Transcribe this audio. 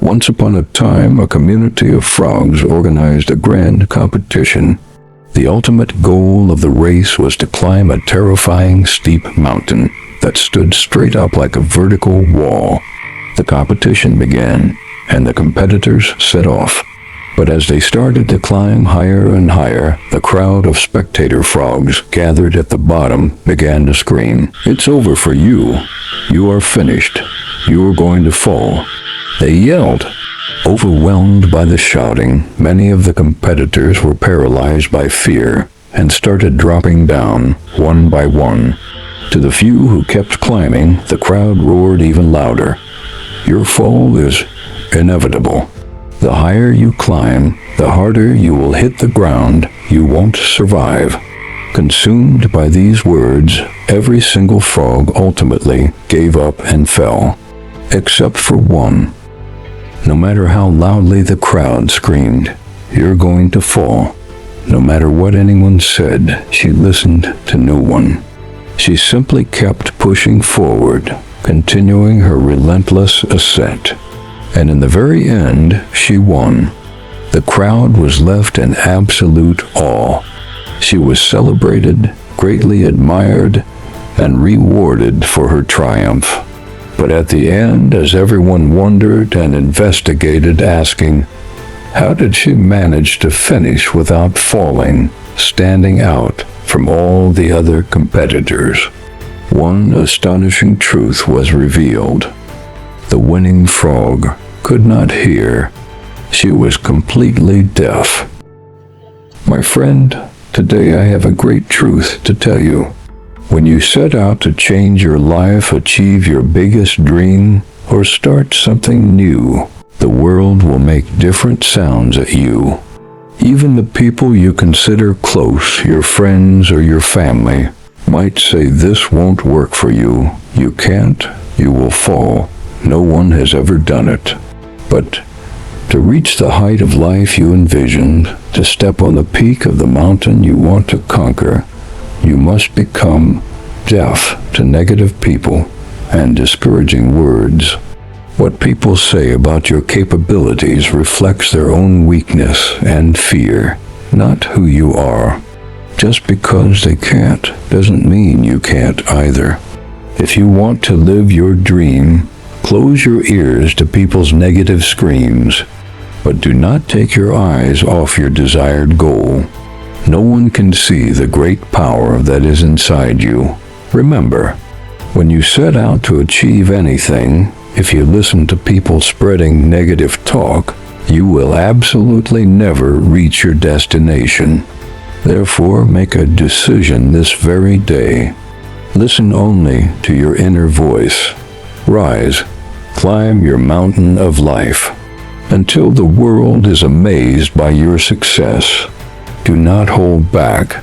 Once upon a time, a community of frogs organized a grand competition. The ultimate goal of the race was to climb a terrifying steep mountain that stood straight up like a vertical wall. The competition began, and the competitors set off. But as they started to climb higher and higher, the crowd of spectator frogs gathered at the bottom began to scream, "It's over for you. You are finished. You are going to fall." They yelled. Overwhelmed by the shouting, many of the competitors were paralyzed by fear and started dropping down, one by one. To the few who kept climbing, the crowd roared even louder. "Your fall is inevitable. The higher you climb, the harder you will hit the ground. You won't survive." Consumed by these words, every single frog ultimately gave up and fell, except for one. No matter how loudly the crowd screamed, "You're going to fall," no matter what anyone said, she listened to no one. She simply kept pushing forward, continuing her relentless ascent. And in the very end, she won. The crowd was left in absolute awe. She was celebrated, greatly admired, and rewarded for her triumph. But at the end, as everyone wondered and investigated, asking, how did she manage to finish without falling, standing out from all the other competitors? One astonishing truth was revealed. The winning frog could not hear. She was completely deaf. My friend, today I have a great truth to tell you. When you set out to change your life, achieve your biggest dream, or start something new, the world will make different sounds at you. Even the people you consider close, your friends or your family, might say this won't work for you. You can't, you will fall. No one has ever done it. But to reach the height of life you envisioned, to step on the peak of the mountain you want to conquer, you must become deaf to negative people and discouraging words. What people say about your capabilities reflects their own weakness and fear, not who you are. Just because they can't doesn't mean you can't either. If you want to live your dream, close your ears to people's negative screams, but do not take your eyes off your desired goal. No one can see the great power that is inside you. Remember, when you set out to achieve anything, if you listen to people spreading negative talk, you will absolutely never reach your destination. Therefore, make a decision this very day. Listen only to your inner voice. Rise, climb your mountain of life, until the world is amazed by your success. Do not hold back.